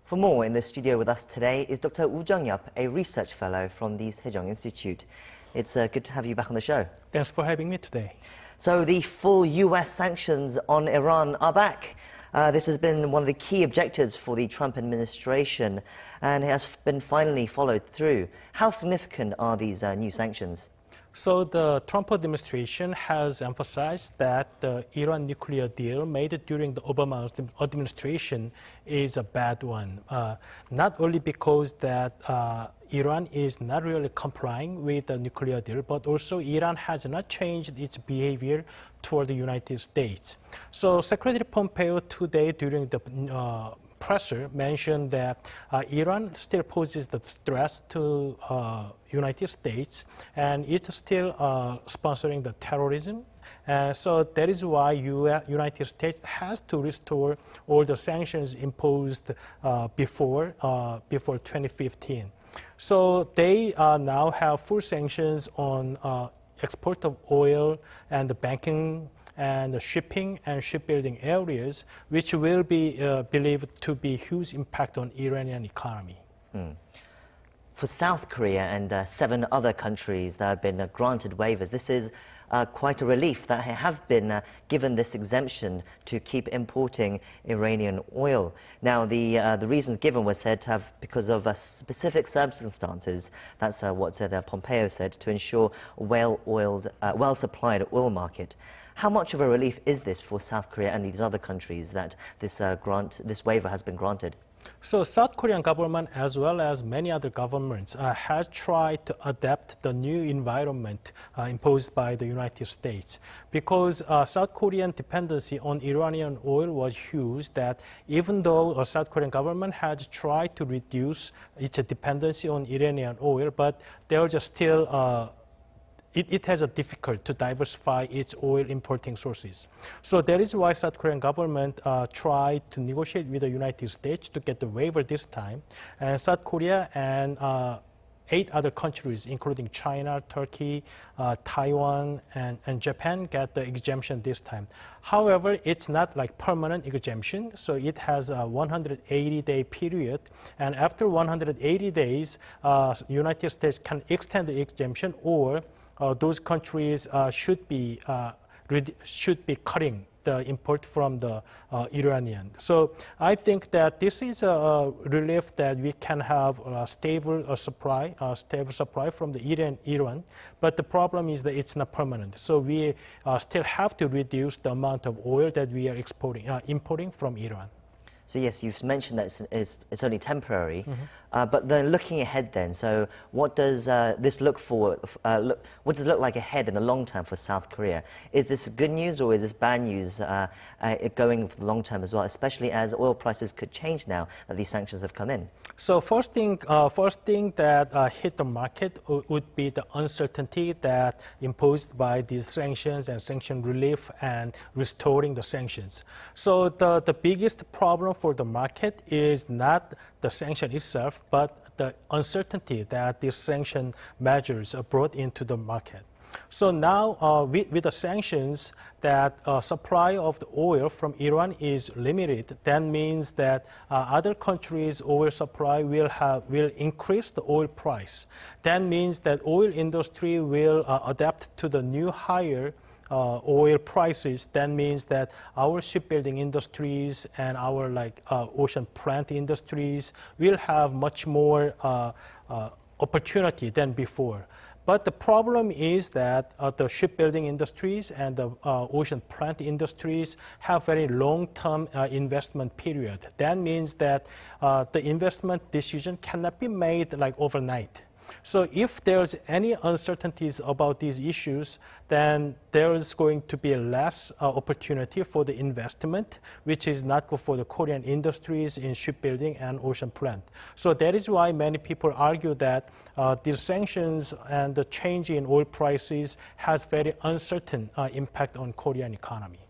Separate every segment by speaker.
Speaker 1: For more, in the studio with us today is Dr. Jung-yeop, a research fellow from the Sejong Institute. It's good to have you back on the show.
Speaker 2: Thanks for having me today.
Speaker 1: So the full US sanctions on Iran are back. This has been one of the key objectives for the Trump administration and it has been finally followed through. How significant are these new sanctions?
Speaker 2: So the Trump administration has emphasized that the Iran nuclear deal made during the Obama administration is a bad one. Not only because that Iran is not really complying with the nuclear deal, but also Iran has not changed its behavior toward the United States. So Secretary Pompeo today during the presser mentioned that Iran still poses the threat to United States and it's still sponsoring the terrorism. So that is why United States has to restore all the sanctions imposed before 2015. So they now have full sanctions on export of oil and the banking and the shipping and shipbuilding areas, which will be believed to be huge impact on Iranian economy.
Speaker 1: For South Korea and 7 other countries that have been granted waivers, this is quite a relief that have been given this exemption to keep importing Iranian oil. Now, the reasons given were said to have because of specific circumstances. That's what Pompeo said, to ensure a well-supplied oil market. How much of a relief is this for South Korea and these other countries that this waiver has been granted?
Speaker 2: So South Korean government, as well as many other governments, has tried to adapt the new environment imposed by the United States. Because South Korean dependency on Iranian oil was huge, that even though South Korean government has tried to reduce its dependency on Iranian oil, but there is still it has a difficult to diversify its oil importing sources. So that is why South Korean government tried to negotiate with the United States to get the waiver this time. And South Korea and 8 other countries, including China, Turkey, Taiwan, and Japan, get the exemption this time. However, it's not like permanent exemption, so it has a 180-day period. And after 180 days, United States can extend the exemption, or those countries should be cutting the import from the Iranian. So I think that this is a relief that we can have a stable supply from the Iran. But the problem is that it's not permanent. So we still have to reduce the amount of oil that we are importing from Iran.
Speaker 1: So yes, you've mentioned that it's only temporary, but then looking ahead then, so what does this look for, what does it look like ahead in the long term for South Korea? Is this good news or is this bad news going for the long term as well, especially as oil prices could change now that these sanctions have come in?
Speaker 2: So first thing that hit the market would be the uncertainty that imposed by these sanctions and sanction relief and restoring the sanctions. So the biggest problem for the market is not the sanction itself, but the uncertainty that these sanction measures are brought into the market. So now, with the sanctions, that supply of the oil from Iran is limited. That means that other countries' oil supply will increase the oil price. That means that oil industry will adapt to the new higher oil prices. That means that our shipbuilding industries and our ocean plant industries will have much more opportunity than before. But the problem is that the shipbuilding industries and the ocean plant industries have very long-term investment period. That means that the investment decision cannot be made like overnight. So if there's any uncertainties about these issues, then there is going to be less opportunity for the investment, which is not good for the Korean industries in shipbuilding and ocean plant. So that is why many people argue that these sanctions and the change in oil prices has very uncertain impact on Korean economy.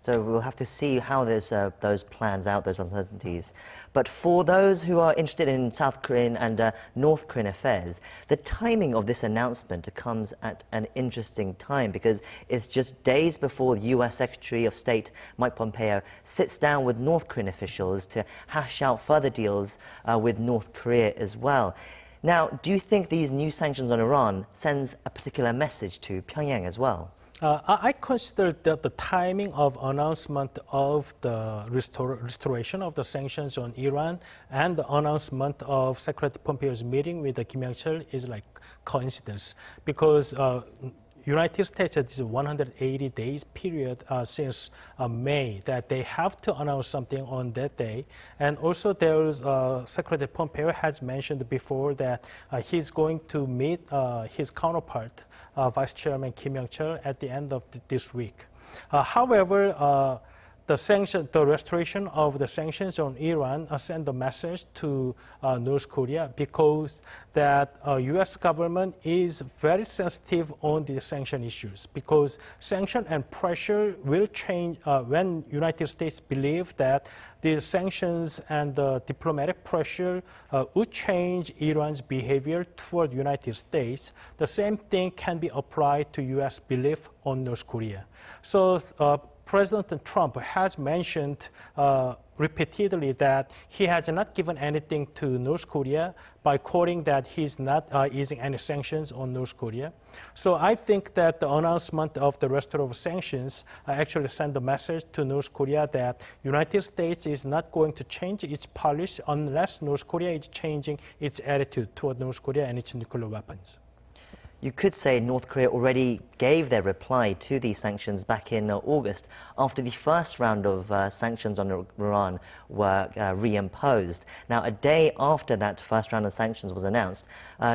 Speaker 1: So we'll have to see how those plans out, those uncertainties. But for those who are interested in South Korean and North Korean affairs, the timing of this announcement comes at an interesting time because it's just days before the US Secretary of State Mike Pompeo sits down with North Korean officials to hash out further deals with North Korea as well. Now, do you think these new sanctions on Iran sends a particular message to Pyongyang as well?
Speaker 2: I consider that the timing of announcement of the restoration of the sanctions on Iran and the announcement of Secretary Pompeo's meeting with Kim Yong-chol is like coincidence because United States has this 180 days period since May that they have to announce something on that day. And also there's Secretary Pompeo has mentioned before that he's going to meet his counterpart, Vice Chairman Kim Yong-chol, at the end of this week. However, the restoration of the sanctions on Iran sent a message to North Korea because that U.S. government is very sensitive on the sanction issues because sanction and pressure will change when United States believe that the sanctions and the diplomatic pressure would change Iran's behavior toward the United States. The same thing can be applied to U.S. belief on North Korea. So President Trump has mentioned repeatedly that he has not given anything to North Korea by quoting that he's not easing any sanctions on North Korea. So I think that the announcement of the restoration of sanctions actually sent a message to North Korea that United States is not going to change its policy unless North Korea is changing its attitude toward North Korea and its nuclear weapons.
Speaker 1: You could say North Korea already gave their reply to these sanctions back in August after the first round of sanctions on Iran were reimposed. Now, a day after that first round of sanctions was announced,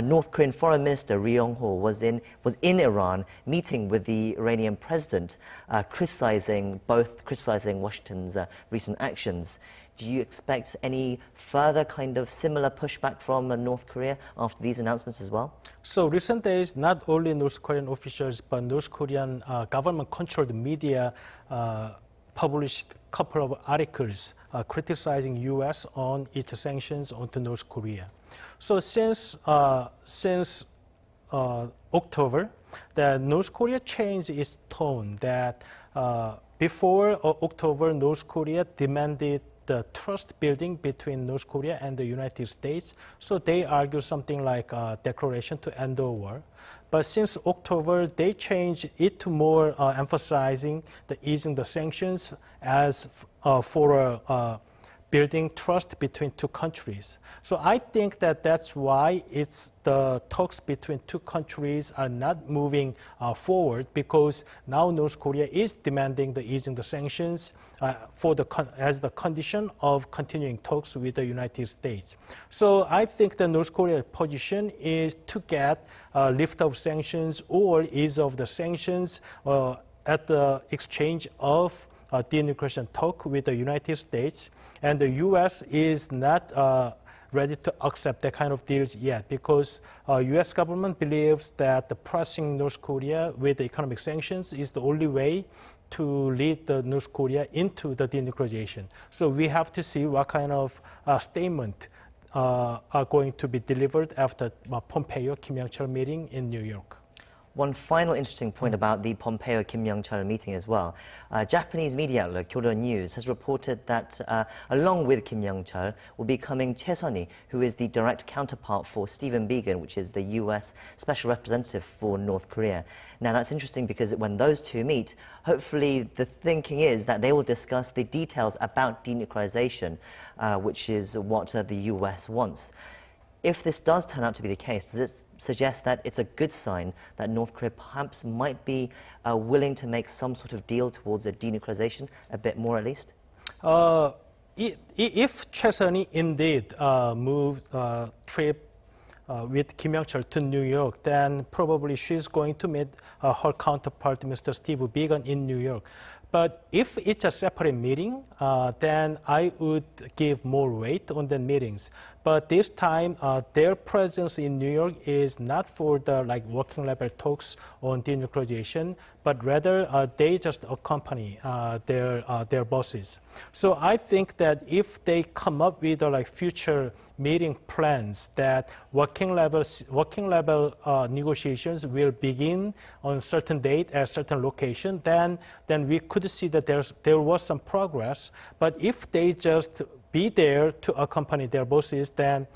Speaker 1: North Korean Foreign Minister Ri Yong-ho was in Iran meeting with the Iranian president, criticizing Washington's recent actions. Do you expect any further kind of similar pushback from North Korea after these announcements as well?
Speaker 2: So recent days, not only North Korean officials, but North Korean government-controlled media published a couple of articles criticizing U.S. on its sanctions onto North Korea. So since October, the North Korea changed its tone that before October, North Korea demanded the trust building between North Korea and the United States. So they argue something like a declaration to end the war. But since October, they changed it to more emphasizing the easing the sanctions as for building trust between two countries. So I think that that's why the talks between two countries are not moving forward because now North Korea is demanding the easing the sanctions as the condition of continuing talks with the United States. So I think the North Korea's position is to get lift of sanctions or ease of the sanctions at the exchange of denuclearization talk with the United States. And the U.S. is not ready to accept that kind of deals yet because U.S. government believes that the pressing North Korea with the economic sanctions is the only way to lead the North Korea into the denuclearization. So we have to see what kind of statement are going to be delivered after Pompeo-Kim Yong-chol meeting in New York.
Speaker 1: One final interesting point about the Pompeo-Kim Yong-chol meeting as well. Japanese media outlet Kyodo News has reported that along with Kim Yong-chol will be coming Choi Sun-hee, who is the direct counterpart for Stephen Biegun, which is the U.S. Special Representative for North Korea. Now that's interesting because when those two meet, hopefully the thinking is that they will discuss the details about denuclearization, which is what the U.S. wants. If this does turn out to be the case, does it suggest that it's a good sign that North Korea perhaps might be willing to make some sort of deal towards a denuclearization, a bit more at least?
Speaker 2: If Choi Sun-hee indeed moves trip with Kim Yong-chol to New York, then probably she's going to meet her counterpart, Mr. Steve Biegun, in New York. But if it's a separate meeting, then I would give more weight on the meetings. But this time, their presence in New York is not for the working level talks on denuclearization, but rather they just accompany their bosses. So I think that if they come up with future meeting plans that working level negotiations will begin on certain date at certain location, then we could see that there was some progress. But if they just be there to accompany their bosses, then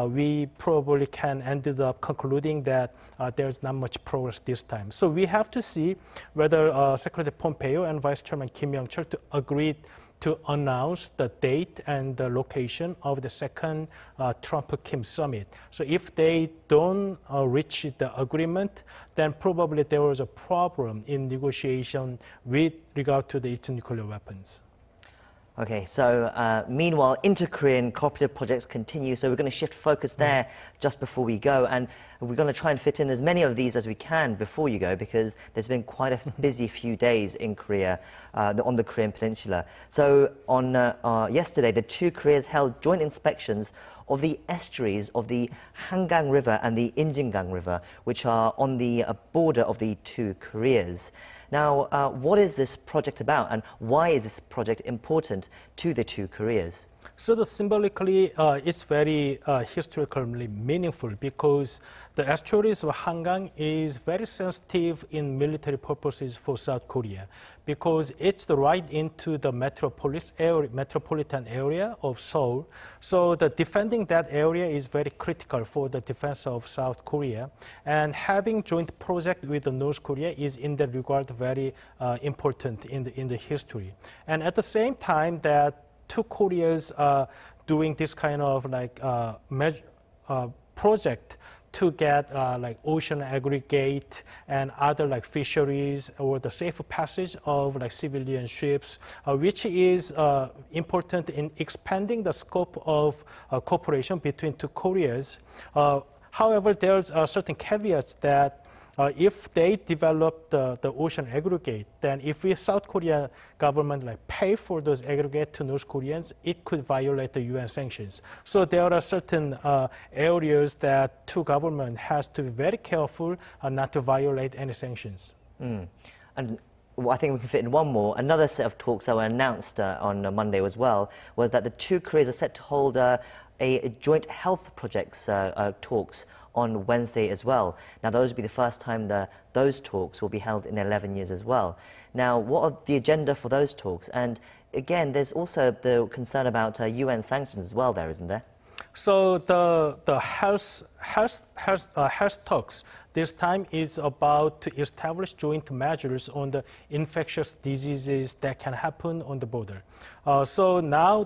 Speaker 2: we probably can end up concluding that there's not much progress this time. So we have to see whether Secretary Pompeo and Vice Chairman Kim Young-chul to agree to announce the date and the location of the second Trump-Kim summit. So if they don't reach the agreement, then probably there was a problem in negotiation with regard to the nuclear weapons.
Speaker 1: Okay, so meanwhile, inter-Korean cooperative projects continue, so we're going to shift focus there just before we go, and we're going to try and fit in as many of these as we can before you go, because there's been quite a busy few days in Korea, on the Korean Peninsula. So on yesterday, the two Koreas held joint inspections of the estuaries of the Hangang River and the Injingang River, which are on the border of the two Koreas. Now, what is this project about, and why is this project important to the two Koreas?
Speaker 2: So symbolically, it's very historically meaningful, because the estuaries of Hangang is very sensitive in military purposes for South Korea, because it's right into the metropolitan area of Seoul. So the defending that area is very critical for the defense of South Korea, and having joint project with the North Korea is in that regard very important in the history. And at the same time that two Koreas doing this kind of project to get ocean aggregate and other fisheries, or the safe passage of civilian ships, which is important in expanding the scope of cooperation between two Koreas. However, there's certain caveats that if they develop the ocean aggregate, then if the South Korea government pay for those aggregate to North Koreans, it could violate the UN sanctions. So there are certain areas that two government has to be very careful not to violate any sanctions. And
Speaker 1: I think we can fit in one more. Another set of talks that were announced on Monday as well was that the two Koreas are set to hold a joint health projects talks on Wednesday as well. Now, those will be the first time those talks will be held in 11 years as well. Now, what are the agenda for those talks? And again, there's also the concern about UN sanctions as well there, isn't there?
Speaker 2: So the health talks this time is about to establish joint measures on the infectious diseases that can happen on the border. So now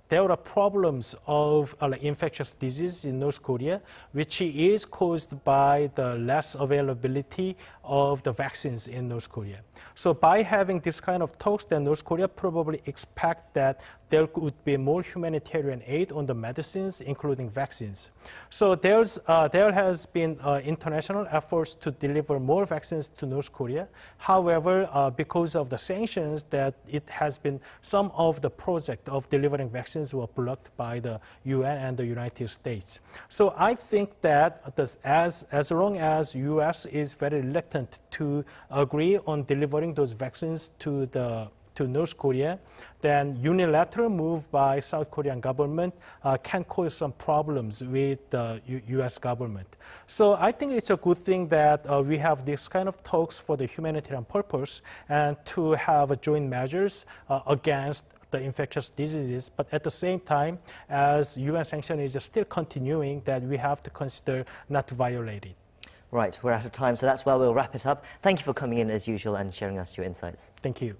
Speaker 2: there are problems of infectious disease in North Korea, which is caused by the less availability of the vaccines in North Korea. So by having this kind of talks, then North Korea probably expect that there could be more humanitarian aid on the medicines, including vaccines. So there has been international efforts to deliver more vaccines to North Korea. However, because of the sanctions, that it has been some of the project of delivering vaccines were blocked by the UN and the United States. So I think that as long as US is very reluctant to agree on delivering those vaccines to North Korea, then unilateral move by South Korean government can cause some problems with the US government. So I think it's a good thing that we have this kind of talks for the humanitarian purpose and to have joint measures against the infectious diseases, but at the same time, as UN sanction is still continuing, that we have to consider not to violate it.
Speaker 1: Right, we're out of time, so that's where we'll wrap it up. Thank you for coming in as usual and sharing us your insights.
Speaker 2: Thank you.